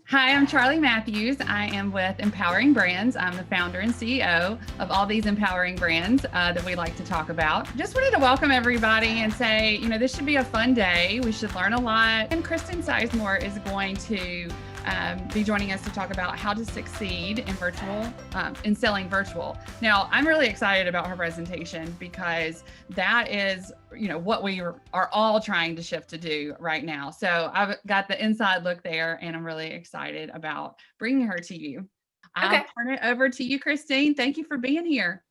Hi, I'm Charlie Matthews. I am with Empowering Brands. I'm the founder and CEO of all these empowering brands that we like to talk about. Just wanted to welcome everybody and say, this should be a fun day. We should learn a lot. And Kristen Sizemore is going to be joining us to talk about how to succeed in in selling virtual. Now, I'm really excited about her presentation because that is, what we are all trying to shift to do right now. So I've got the inside look there, and I'm really excited about bringing her to you. I'll turn it over to you, Christine. Thank you for being here.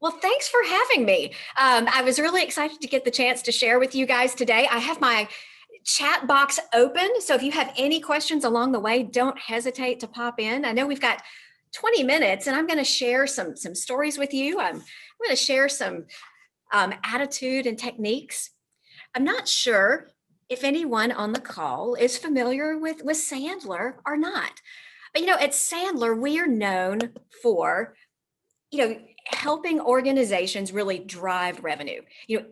Well, thanks for having me. I was really excited to get the chance to share with you guys today. I have my chat box open, so if you have any questions along the way, don't hesitate to pop in. I know we've got 20 minutes, and I'm going to share some stories with you. I'm going to share some attitude and techniques. I'm not sure if anyone on the call is familiar with Sandler or not. But, at Sandler, we are known for, helping organizations really drive revenue,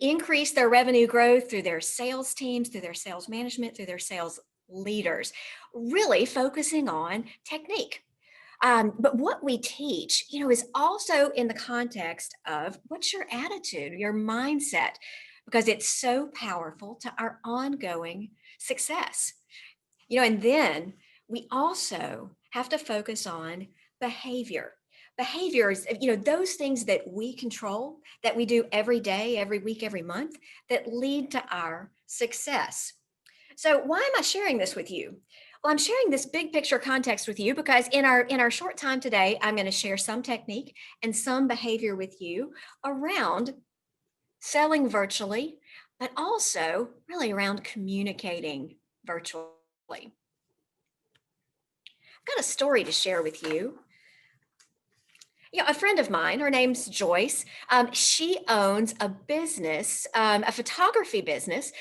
increase their revenue growth through their sales teams, through their sales management, through their sales leaders, really focusing on technique. But what we teach, is also in the context of what's your attitude, your mindset, because it's so powerful to our ongoing success. And then we also have to focus on behavior. Behaviors, those things that we control, that we do every day, every week, every month, that lead to our success. So why am I sharing this with you? Well, I'm sharing this big picture context with you because in our short time today, I'm going to share some technique and some behavior with you around selling virtually, but also really around communicating virtually. I've got a story to share with you. A friend of mine, her name's Joyce. She owns a business, a photography business,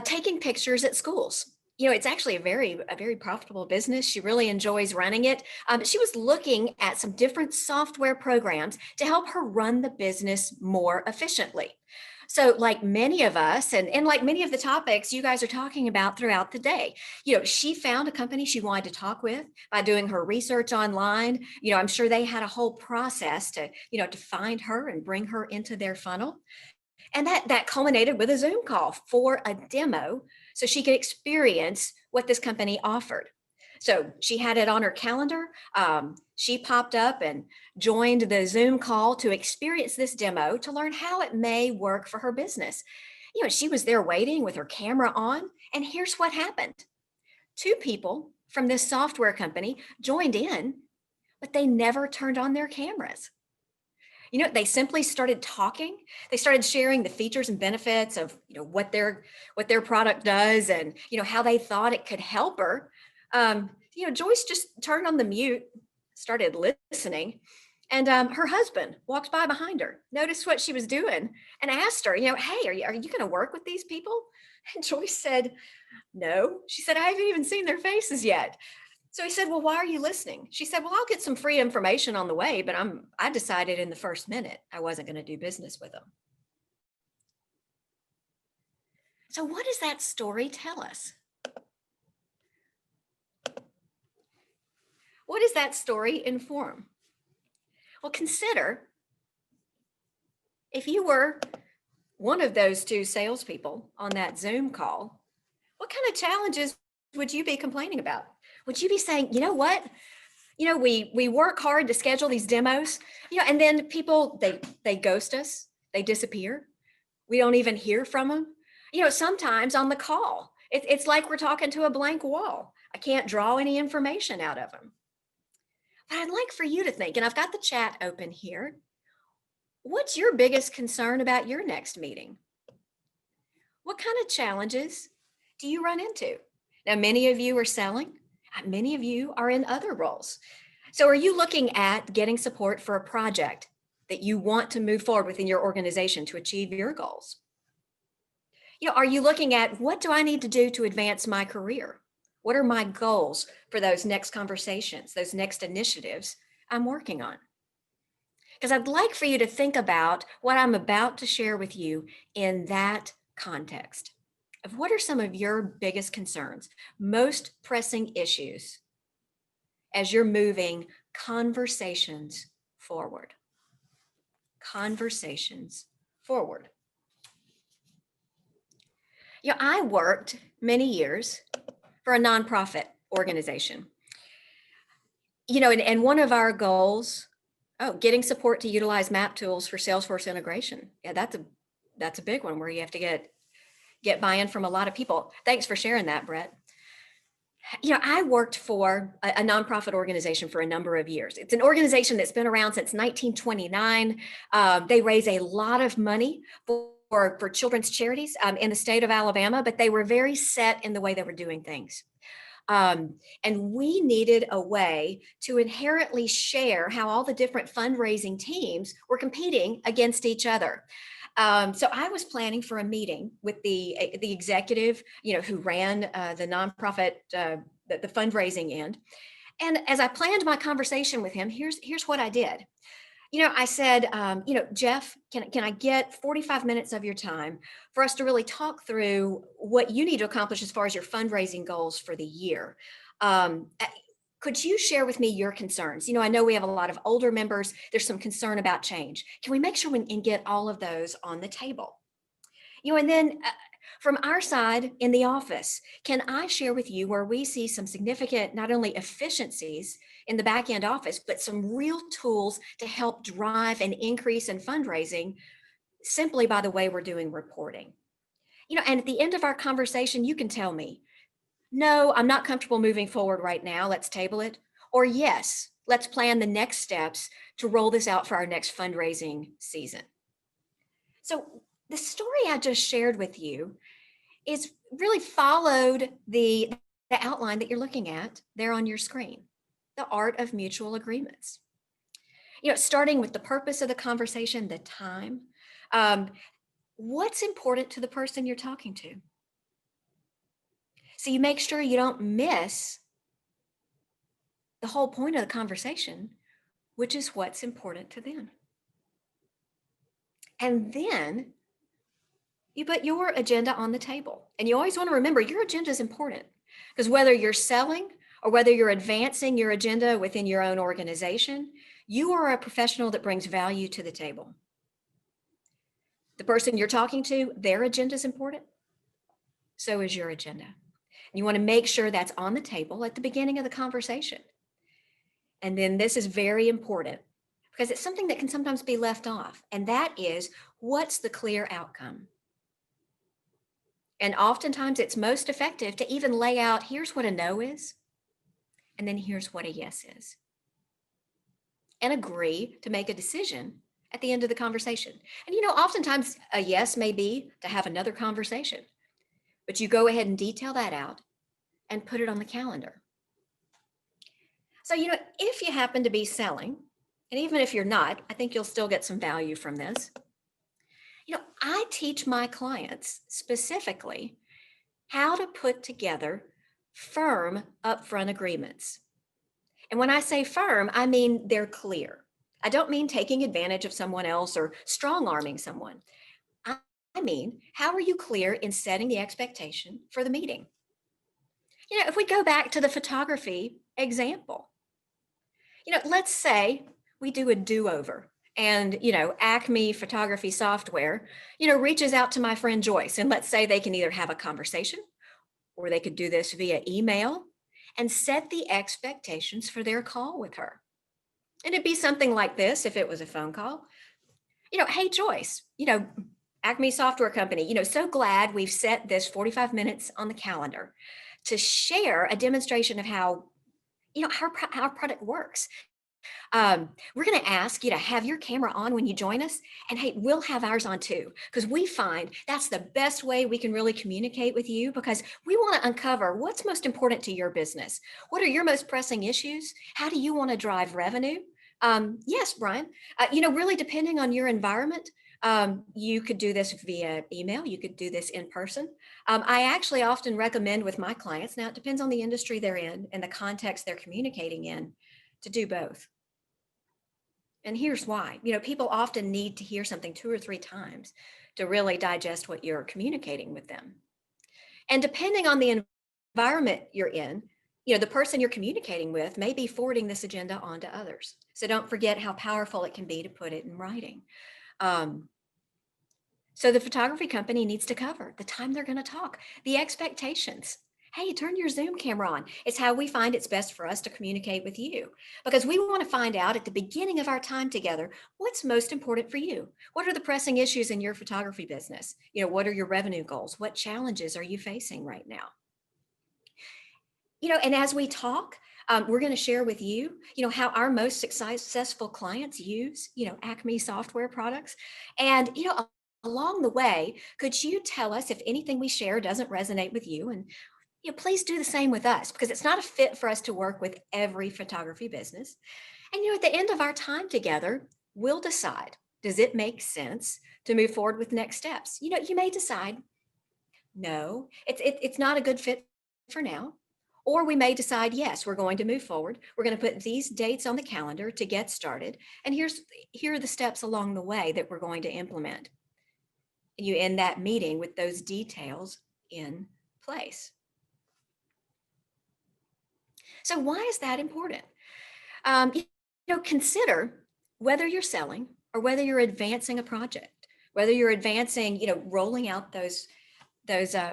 taking pictures at schools. It's actually a very profitable business. She really enjoys running it. She was looking at some different software programs to help her run the business more efficiently. So like many of us, and like many of the topics you guys are talking about throughout the day, she found a company she wanted to talk with by doing her research online. I'm sure they had a whole process to find her and bring her into their funnel. And that culminated with a Zoom call for a demo so she could experience what this company offered. So she had it on her calendar. She popped up and joined the Zoom call to experience this demo to learn how it may work for her business. She was there waiting with her camera on, and here's what happened. 2 people from this software company joined in, but they never turned on their cameras. They simply started talking. They started sharing the features and benefits of, what their product does and, how they thought it could help her. Joyce just turned on the mute, started listening, and her husband walked by behind her, noticed what she was doing, and asked her, hey, are you going to work with these people? And Joyce said, no. She said, I haven't even seen their faces yet. So he said, well, why are you listening? She said, well, I'll get some free information on the way, but I decided in the first minute I wasn't going to do business with them. So what does that story tell us? What does that story inform? Well, consider if you were one of those 2 salespeople on that Zoom call, what kind of challenges would you be complaining about? Would you be saying, you know what? We work hard to schedule these demos, and then people, they ghost us, they disappear. We don't even hear from them. Sometimes on the call, it's like we're talking to a blank wall. I can't draw any information out of them. But I'd like for you to think, and I've got the chat open here. What's your biggest concern about your next meeting? What kind of challenges do you run into? Now, many of you are selling. Many of you are in other roles. So are you looking at getting support for a project that you want to move forward within your organization to achieve your goals? Are you looking at what do I need to do to advance my career? What are my goals for those next conversations, those next initiatives I'm working on? Because I'd like for you to think about what I'm about to share with you in that context of what are some of your biggest concerns, most pressing issues as you're moving conversations forward. Conversations forward. I worked many years for a nonprofit organization. And one of our goals, getting support to utilize map tools for Salesforce integration. Yeah, that's a big one where you have to get buy-in from a lot of people. Thanks for sharing that, Brett. I worked for a nonprofit organization for a number of years. It's an organization that's been around since 1929. They raise a lot of money for children's charities in the state of Alabama, but they were very set in the way they were doing things. And we needed a way to inherently share how all the different fundraising teams were competing against each other. So I was planning for a meeting with the executive, who ran the nonprofit, the fundraising end. And as I planned my conversation with him, here's what I did. I said, Jeff, can I get 45 minutes of your time for us to really talk through what you need to accomplish as far as your fundraising goals for the year? Could you share with me your concerns? I know we have a lot of older members. There's some concern about change. Can we make sure and get all of those on the table? And then from our side in the office, can I share with you where we see some significant, not only efficiencies in the back end office, but some real tools to help drive an increase in fundraising simply by the way we're doing reporting? And at the end of our conversation, you can tell me, no, I'm not comfortable moving forward right now. Let's table it. Or yes, let's plan the next steps to roll this out for our next fundraising season. So the story I just shared with you is really followed the outline that you're looking at there on your screen, the art of mutual agreements. Starting with the purpose of the conversation, the time, what's important to the person you're talking to. So you make sure you don't miss the whole point of the conversation, which is what's important to them. And then you put your agenda on the table. And you always want to remember your agenda is important, because whether you're selling or whether you're advancing your agenda within your own organization, you are a professional that brings value to the table. The person you're talking to, their agenda is important. So is your agenda. And you want to make sure that's on the table at the beginning of the conversation. And then this is very important because it's something that can sometimes be left off. And that is, what's the clear outcome? And oftentimes it's most effective to even lay out, here's what a no is, and then here's what a yes is. And agree to make a decision at the end of the conversation. And oftentimes a yes may be to have another conversation, but you go ahead and detail that out and put it on the calendar. So, if you happen to be selling, and even if you're not, I think you'll still get some value from this. I teach my clients specifically how to put together firm upfront agreements. And when I say firm, I mean they're clear. I don't mean taking advantage of someone else or strong-arming someone. I mean, how are you clear in setting the expectation for the meeting? If we go back to the photography example, let's say we do a do-over and, Acme photography software, reaches out to my friend Joyce, and let's say they can either have a conversation or they could do this via email and set the expectations for their call with her. And it'd be something like this if it was a phone call. Hey, Joyce, Acme Software Company, so glad we've set this 45 minutes on the calendar to share a demonstration of how our product works. We're going to ask you to have your camera on when you join us. And hey, we'll have ours on too, because we find that's the best way we can really communicate with you, because we want to uncover what's most important to your business. What are your most pressing issues? How do you want to drive revenue? Yes, Brian, really depending on your environment, you could do this via email. You could do this in person. I actually often recommend with my clients, now it depends on the industry they're in and the context they're communicating in, to do both. And here's why. People often need to hear something 2 or 3 times to really digest what you're communicating with them. And depending on the environment you're in, The person you're communicating with may be forwarding this agenda on to others. So don't forget how powerful it can be to put it in writing. So the photography company needs to cover the time they're going to talk, the expectations. Hey, turn your Zoom camera on. It's how we find it's best for us to communicate with you, because we want to find out at the beginning of our time together, what's most important for you? What are the pressing issues in your photography business? What are your revenue goals? What challenges are you facing right now? And as we talk, we're going to share with you, how our most successful clients use, Acme software products. And, along the way, could you tell us if anything we share doesn't resonate with you? And, please do the same with us, because it's not a fit for us to work with every photography business. And, at the end of our time together, we'll decide, does it make sense to move forward with next steps? You may decide, no, it's not a good fit for now. Or we may decide, yes, we're going to move forward. We're going to put these dates on the calendar to get started. And here are the steps along the way that we're going to implement. You end that meeting with those details in place. So why is that important? Consider whether you're selling or whether you're advancing a project, whether you're advancing, rolling out those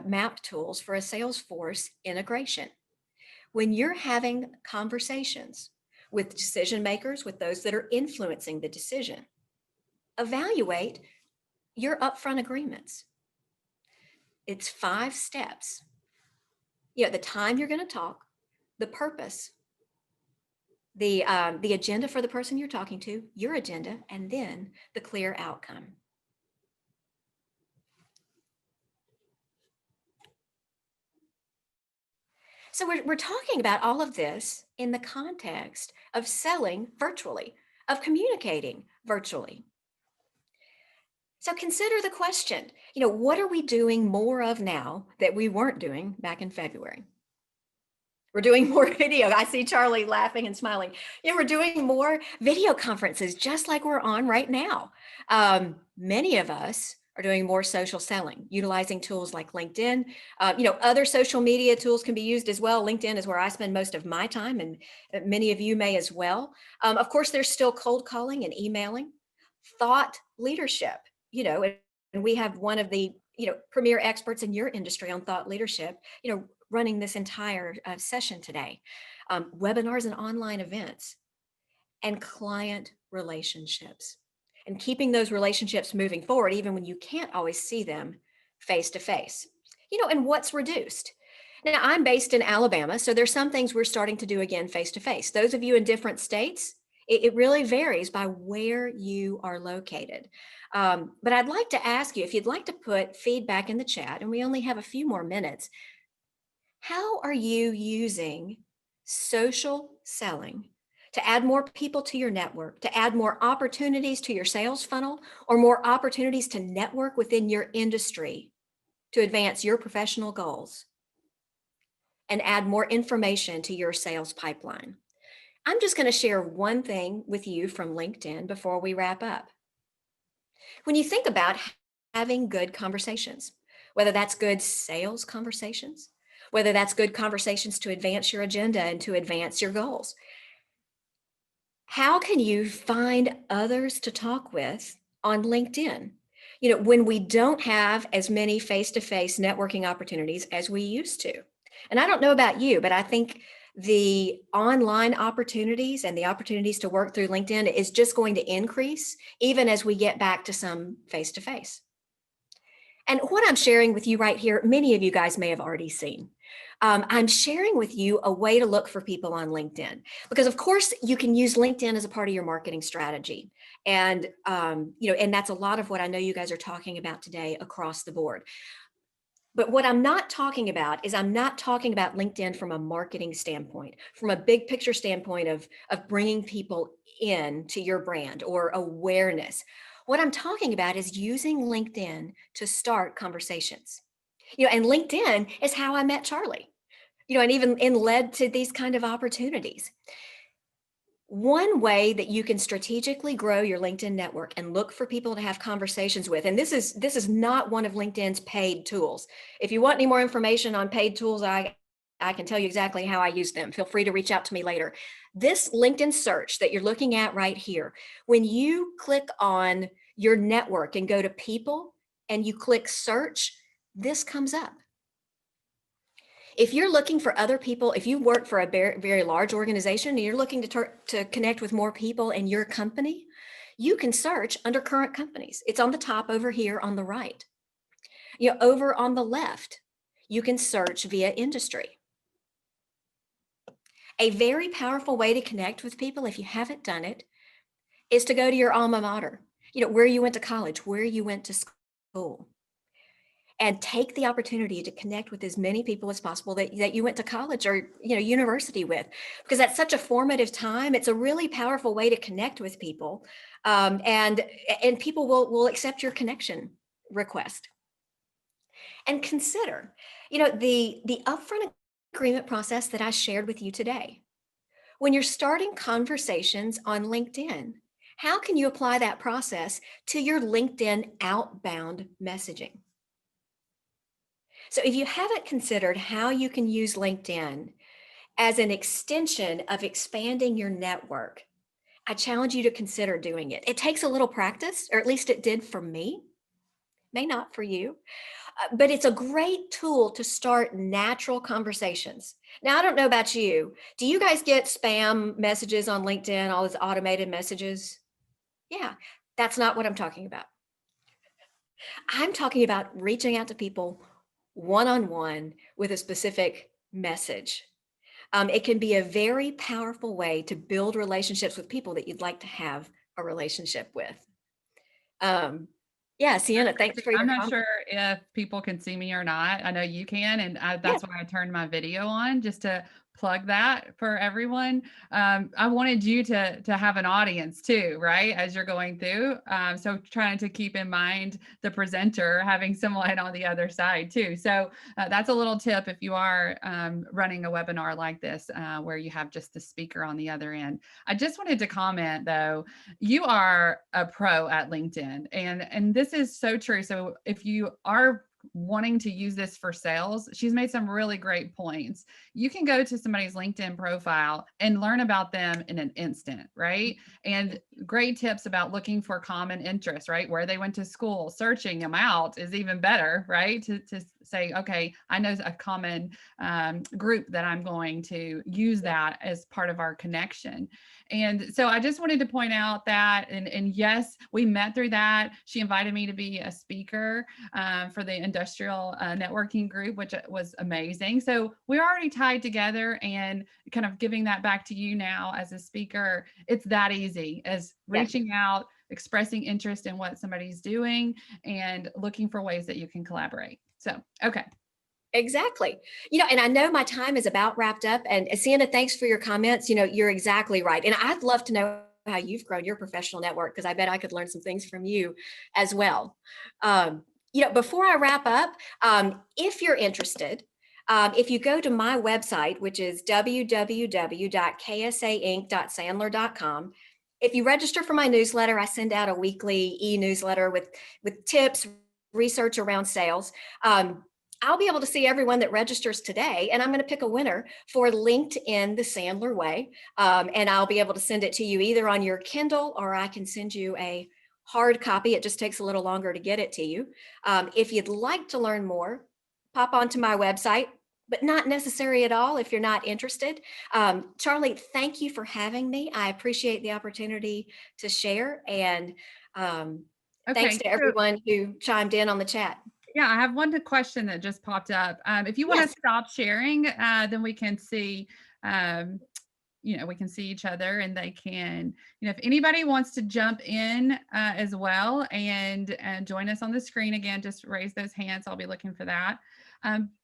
map tools for a Salesforce integration. When you're having conversations with decision makers, with those that are influencing the decision, evaluate your upfront agreements. It's 5 steps. The time you're going to talk, the purpose, the agenda for the person you're talking to, your agenda, and then the clear outcome. So we're talking about all of this in the context of selling virtually, of communicating virtually. So consider the question, what are we doing more of now that we weren't doing back in February? We're doing more video. I see Charlie laughing and smiling. We're doing more video conferences just like we're on right now. Many of us are doing more social selling, utilizing tools like LinkedIn. Other social media tools can be used as well. LinkedIn is where I spend most of my time, and many of you may as well. Of course, there's still cold calling and emailing, thought leadership, and we have one of the, premier experts in your industry on thought leadership, running this entire session today. Webinars and online events, and client relationships, and keeping those relationships moving forward, even when you can't always see them face to face. And what's reduced? Now, I'm based in Alabama, so there's some things we're starting to do again face to face. Those of you in different states, it really varies by where you are located. But I'd like to ask you, if you'd like to put feedback in the chat, and we only have a few more minutes, how are you using social selling to add more people to your network, to add more opportunities to your sales funnel, or more opportunities to network within your industry to advance your professional goals and add more information to your sales pipeline? I'm just going to share one thing with you from LinkedIn before we wrap up. When you think about having good conversations, whether that's good sales conversations, whether that's good conversations to advance your agenda and to advance your goals, how can you find others to talk with on LinkedIn? When we don't have as many face-to-face networking opportunities as we used to. And I don't know about you, but I think the online opportunities and the opportunities to work through LinkedIn is just going to increase even as we get back to some face-to-face. And what I'm sharing with you right here, many of you guys may have already seen. I'm sharing with you a way to look for people on LinkedIn, because of course you can use LinkedIn as a part of your marketing strategy. And, and that's a lot of what I know you guys are talking about today across the board. But what I'm not talking about is I'm not talking about LinkedIn from a marketing standpoint, from a big picture standpoint of bringing people in to your brand or awareness. What I'm talking about is using LinkedIn to start conversations. And LinkedIn is how I met Charlie, and even led to these kind of opportunities. One way that you can strategically grow your LinkedIn network and look for people to have conversations with, and this is not one of LinkedIn's paid tools. If you want any more information on paid tools, I I can tell you exactly how I use them. Feel free to reach out to me later. This LinkedIn search that you're looking at right here, when you click on your network and go to people and you click search, this comes up. If you're looking for other people, if you work for a very, very large organization and you're looking to connect with more people in your company, you can search under current companies. It's on the top over here on the right. Over on the left, you can search via industry. A very powerful way to connect with people, if you haven't done it, is to go to your alma mater, where you went to college, where you went to school, and take the opportunity to connect with as many people as possible that you went to college or university with, because that's such a formative time. It's a really powerful way to connect with people, and people will accept your connection request. And consider, the upfront agreement process that I shared with you today. When you're starting conversations on LinkedIn, how can you apply that process to your LinkedIn outbound messaging? So if you haven't considered how you can use LinkedIn as an extension of expanding your network, I challenge you to consider doing it. It takes a little practice, or at least it did for me, may not for you. But it's a great tool to start natural conversations. Now, I don't know about you. Do you guys get spam messages on LinkedIn, all those automated messages? Yeah, that's not what I'm talking about. I'm talking about reaching out to people one-on-one with a specific message. It can be a very powerful way to build relationships with people that you'd like to have a relationship with. Yeah, Sienna, thanks for I'm your not comment. sure if people can see me or not. I know you can, and Yes, that's why I turned my video on, just to plug that for everyone. I wanted you to have an audience too, right? As you're going through. So trying to keep in mind the presenter having some light on the other side too. So that's a little tip if you are running a webinar like this, where you have just the speaker on the other end. I just wanted to comment though, you are a pro at LinkedIn, and this is so true. So if you are wanting to use this for sales, she's made some really great points. You can go to somebody's LinkedIn profile and learn about them in an instant, right? And great tips about looking for common interests, right? Where they went to school, searching them out is even better, right? To say, okay, I know a common group that I'm going to use that as part of our connection. And so I just wanted to point out that, and yes, we met through that. She invited me to be a speaker for the industrial networking group, which was amazing. So we're already tied together, and kind of giving that back to you now as a speaker. It's that easy as yes. reaching out, expressing interest in what somebody's doing, and looking for ways that you can collaborate. So, okay. Exactly. And I know my time is about wrapped up. And Sienna, thanks for your comments. You're exactly right. And I'd love to know how you've grown your professional network, because I bet I could learn some things from you as well. Before I wrap up, if you're interested, if you go to my website, which is www.ksainc.sandler.com, if you register for my newsletter, I send out a weekly e-newsletter with tips, research around sales. I'll be able to see everyone that registers today, and I'm going to pick a winner for LinkedIn the Sandler Way. And I'll be able to send it to you either on your Kindle, or I can send you a hard copy. It just takes a little longer to get it to you. If you'd like to learn more, pop onto my website, but not necessary at all if you're not interested. Charlie, thank you for having me. I appreciate the opportunity to share, and thanks Okay. to So everyone who chimed in on the chat. yeah, I have one question that just popped up. If you want to Yes. stop sharing, then we can see, we can see each other, and they can, if anybody wants to jump in as well and join us on the screen again, just raise those hands. I'll be looking for that.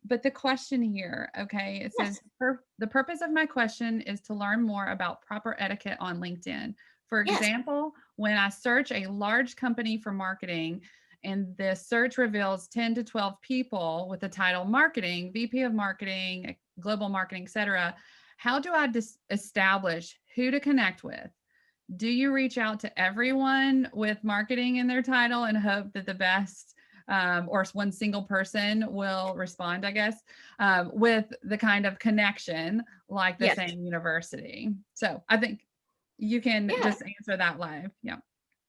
But the question here, okay, it says, Yes. the purpose of my question is to learn more about proper etiquette on LinkedIn. For Yes. example, when I search a large company for marketing, and the search reveals 10 to 12 people with the title marketing, VP of marketing, global marketing, etc. How do I establish who to connect with? Do you reach out to everyone with marketing in their title and hope that the best or one single person will respond, I guess, with the kind of connection like the Yes. same university. So I think you can Yeah. just answer that live. Yeah.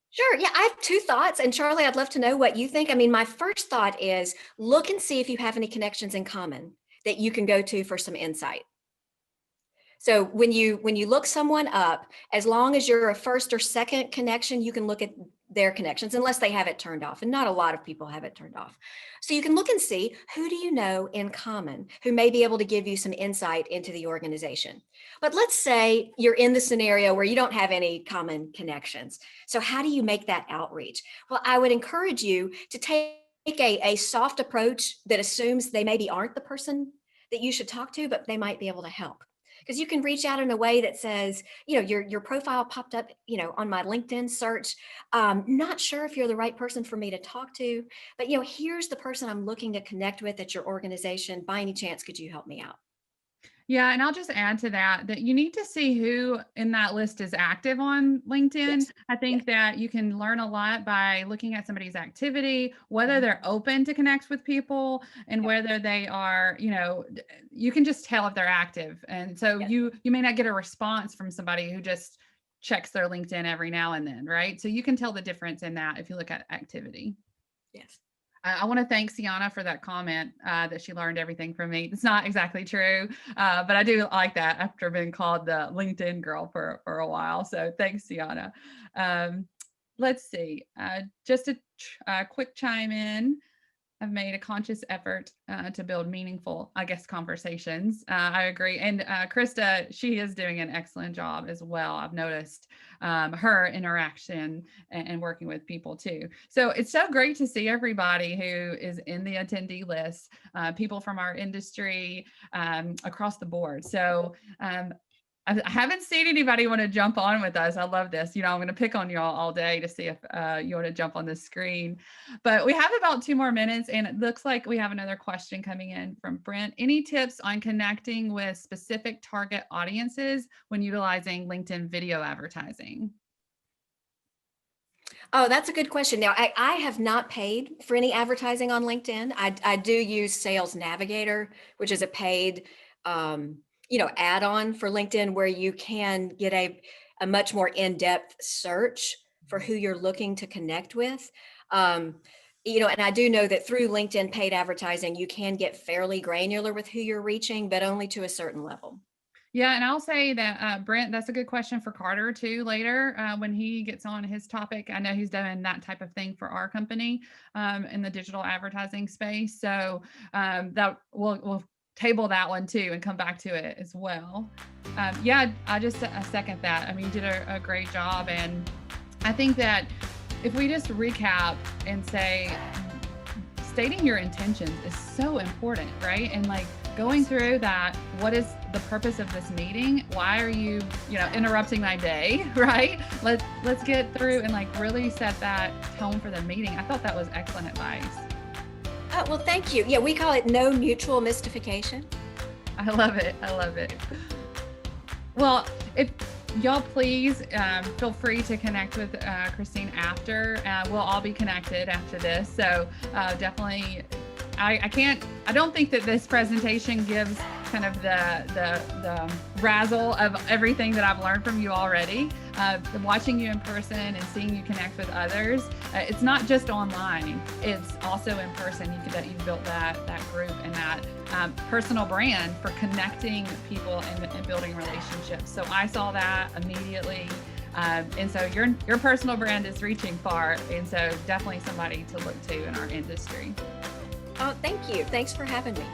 Sure. Yeah, I have two thoughts. And Charlie, I'd love to know what you think. I mean, my first thought is look and see if you have any connections in common that you can go to for some insight. So when you look someone up, as long as you're a first or second connection, you can look at their connections unless they have it turned off. And not a lot of people have it turned off. So you can look and see who do you know in common who may be able to give you some insight into the organization. But let's say you're in the scenario where you don't have any common connections. So how do you make that outreach? Well, I would encourage you to take a soft approach that assumes they maybe aren't the person that you should talk to, but they might be able to help, because you can reach out in a way that says, your profile popped up, on my LinkedIn search. Not sure if you're the right person for me to talk to, but here's the person I'm looking to connect with at your organization. By any chance, could you help me out? Yeah, and I'll just add to that you need to see who in that list is active on LinkedIn. Yes. I Yes. think that you can learn a lot by looking at somebody's activity, whether Mhm. they're open to connect with people and Yep. whether they are, you can just tell if they're active. And so Yes. you may not get a response from somebody who just checks their LinkedIn every now and then, right? So you can tell the difference in that if you look at activity. Yes. I want to thank Sienna for that comment that she learned everything from me. It's not exactly true, but I do like that after being called the LinkedIn girl for a while. So thanks, Sienna. Um, let's see. Just a quick chime in. I've made a conscious effort to build meaningful, I guess, conversations. I agree. And Krista, she is doing an excellent job as well. I've noticed her interaction and working with people too. So it's so great to see everybody who is in the attendee list, people from our industry across the board. So I haven't seen anybody want to jump on with us. I love this. I'm going to pick on y'all all day to see if you want to jump on the screen. But we have about 2 more minutes, and it looks like we have another question coming in from Brent. Any tips on connecting with specific target audiences when utilizing LinkedIn video advertising? Oh, that's a good question. Now, I have not paid for any advertising on LinkedIn. I do use Sales Navigator, which is a paid, add-on for LinkedIn where you can get a much more in-depth search for who you're looking to connect with. And I do know that through LinkedIn paid advertising, you can get fairly granular with who you're reaching, but only to a certain level. Yeah, and I'll say that Brent, that's a good question for Carter too later when he gets on his topic. I know he's doing that type of thing for our company in the digital advertising space. So that we'll table that one too and come back to it as well. Yeah, I second that. I mean, you did a great job, and I think that if we just recap and say stating your intentions is so important, right? And like going through that, what is the purpose of this meeting? Why are you, interrupting my day, right? Let's get through and like really set that tone for the meeting. I thought that was excellent advice. Well, thank you. Yeah, we call it no mutual mystification. I love it. I love it. Well, if y'all please feel free to connect with Christine after. We'll all be connected after this. So definitely, I don't think that this presentation gives kind of the razzle of everything that I've learned from you already. Watching you in person and seeing you connect with others, it's not just online, it's also in person. You've built that group and that personal brand for connecting people and building relationships. So I saw that immediately. And so your personal brand is reaching far. And so definitely somebody to look to in our industry. Oh, thank you. Thanks for having me.